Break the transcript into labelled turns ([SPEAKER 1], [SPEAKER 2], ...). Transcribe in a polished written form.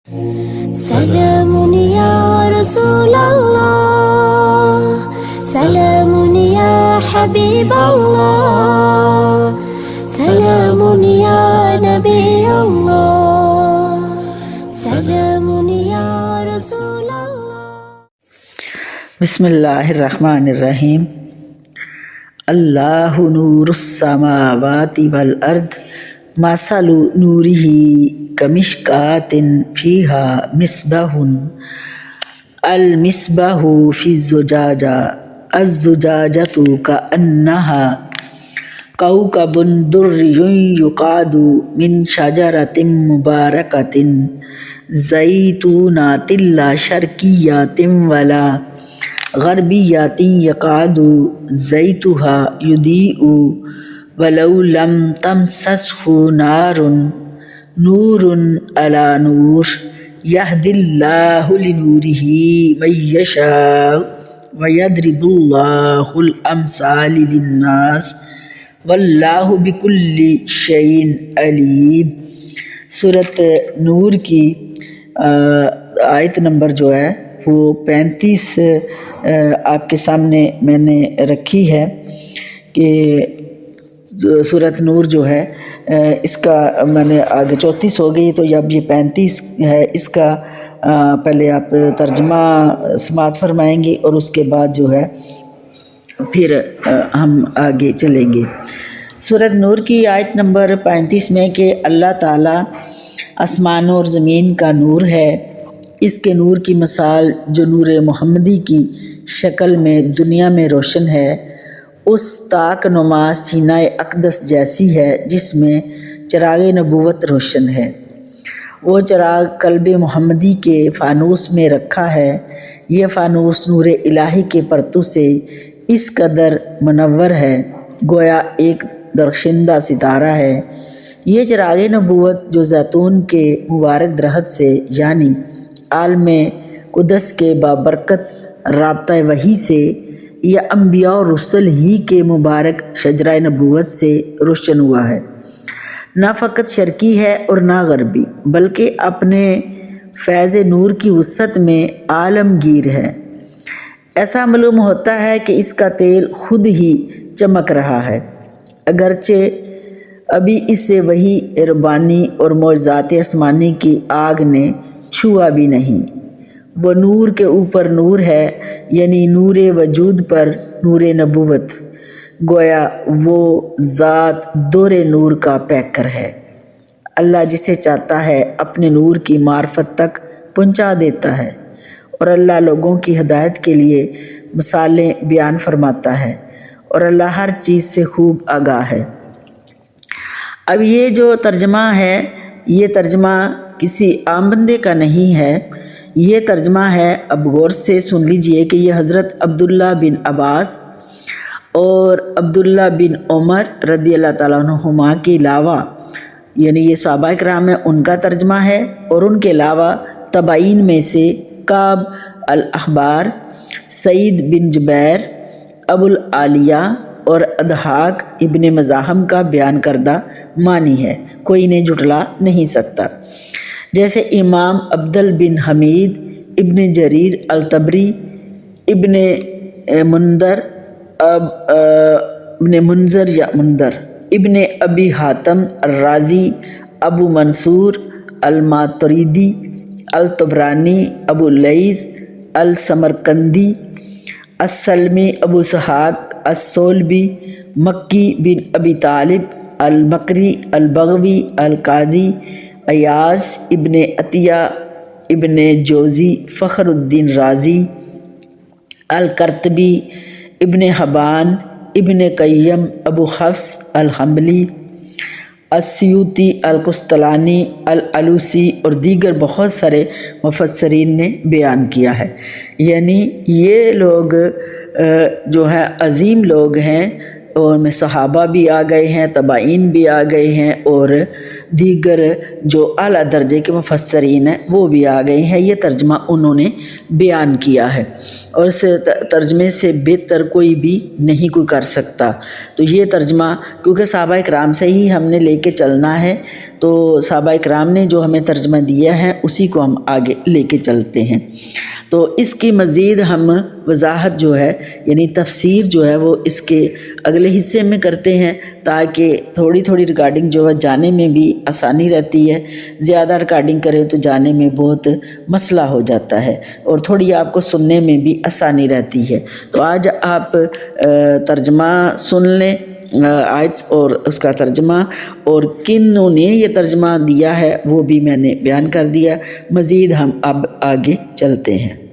[SPEAKER 1] سلام یا رسول اللہ، سلام یا حبیب اللہ، سلام یا نبی اللہ، سلام یا رسول اللہ۔
[SPEAKER 2] بسم اللہ الرحمن الرحیم۔ اللہ نور السماوات والارض مثل نورہ کمشکاۃ فیہا مصباح المصباح فی الزجاجہ الزجاجۃ کأنہا کوکب درّی یقاد من شجرۃ مبارکۃ زیتونۃ لا شرقیۃ ولا غربیۃ یکاد زیتها یضیء ولو لم تمسسہ نار نور علی نور یہدی اللہ لنورہ من یشاء ویضرب اللہ الامثال للناس واللہ بکل شیء علیم۔ سورۃ نور کی آیت نمبر جو ہے وہ 35 آپ کے سامنے میں نے رکھی ہے کہ سورۃ نور جو ہے اس کا میں نے آگے 34 ہو گئی، تو اب یہ 35 ہے۔ اس کا پہلے آپ ترجمہ سماعت فرمائیں گے اور اس کے بعد جو ہے پھر ہم آگے چلیں گے۔ سورۃ نور کی آیت نمبر 35 میں کہ اللہ تعالیٰ آسمانوں اور زمین کا نور ہے، اس کے نور کی مثال جو نور محمدی کی شکل میں دنیا میں روشن ہے، اس طاق نما سینہ اقدس جیسی ہے جس میں چراغ نبوت روشن ہے۔ وہ چراغ قلب محمدی کے فانوس میں رکھا ہے۔ یہ فانوس نور الہی کے پرتو سے اس قدر منور ہے گویا ایک درخشندہ ستارہ ہے۔ یہ چراغ نبوت جو زیتون کے مبارک درخت سے یعنی عالم قدس کے بابرکت رابطہ وحی سے یا انبیاء اور رسل ہی کے مبارک شجرہ نبوت سے روشن ہوا ہے، نہ فقط شرقی ہے اور نہ غربی، بلکہ اپنے فیض نور کی وسعت میں عالمگیر ہے۔ ایسا معلوم ہوتا ہے کہ اس کا تیل خود ہی چمک رہا ہے، اگرچہ ابھی اسے وحی ربانی اور معجزات آسمانی کی آگ نے چھوا بھی نہیں۔ وہ نور کے اوپر نور ہے، یعنی نور وجود پر نور نبوت، گویا وہ ذات دور نور کا پیکر ہے۔ اللہ جسے چاہتا ہے اپنے نور کی معرفت تک پہنچا دیتا ہے، اور اللہ لوگوں کی ہدایت کے لیے مثالیں بیان فرماتا ہے، اور اللہ ہر چیز سے خوب آگاہ ہے۔ اب یہ جو ترجمہ ہے، یہ ترجمہ کسی عام بندے کا نہیں ہے، یہ ترجمہ ہے، اب غور سے سن لیجئے کہ یہ حضرت عبداللہ بن عباس اور عبداللہ بن عمر رضی اللہ تعالیٰ عنہما کے علاوہ، یعنی یہ صحابہ کرام ہیں، ان کا ترجمہ ہے، اور ان کے علاوہ تابعین میں سے کعب الاحبار، سعید بن جبیر، ابو العالیہ اور اضحاک ابن مزاحم کا بیان کردہ معنی ہے، کوئی انہیں جھٹلا نہیں سکتا۔ جیسے امام عبدل بن حمید، ابن جریر الطبری، ابن منذر یا مندر، ابن ابی حاتم الرازی، ابو منصور الماتریدی، الطبرانی، ابو اللیث السمرقندی، السلمی، ابو اسحاق الصولبی، مکی بن ابی طالب المکری، البغوی، القاضی ایاز، ابن عطیہ، ابن جوزی، فخر الدین رازی، القرطبی، ابن حبان، ابن قیم، ابو حفص الحنبلی، السیوطی، القسطلانی، الالوسی اور دیگر بہت سارے مفسرین نے بیان کیا ہے۔ یعنی یہ لوگ جو ہے عظیم لوگ ہیں، اور میں صحابہ بھی آ گئے ہیں، تابعین بھی آ گئے ہیں، اور دیگر جو اعلیٰ درجے کے مفسرین ہیں وہ بھی آ گئے ہیں۔ یہ ترجمہ انہوں نے بیان کیا ہے، اور اس ترجمے سے بہتر کوئی بھی نہیں کوئی کر سکتا۔ تو یہ ترجمہ کیونکہ صحابہ کرام سے ہی ہم نے لے کے چلنا ہے، تو صحابہ کرام نے جو ہمیں ترجمہ دیا ہے اسی کو ہم آگے لے کے چلتے ہیں۔ تو اس کی مزید ہم وضاحت جو ہے یعنی تفسیر جو ہے وہ اس کے اگلے حصے میں کرتے ہیں، تاکہ تھوڑی تھوڑی ریکارڈنگ جو ہے جانے میں بھی آسانی رہتی ہے۔ زیادہ ریکارڈنگ کریں تو جانے میں بہت مسئلہ ہو جاتا ہے، اور تھوڑی آپ کو سننے میں بھی آسانی رہتی ہے۔ تو آج آپ ترجمہ سن لیں آج، اور اس کا ترجمہ اور کنوں نے یہ ترجمہ دیا ہے وہ بھی میں نے بیان کر دیا۔ مزید ہم اب آگے چلتے ہیں۔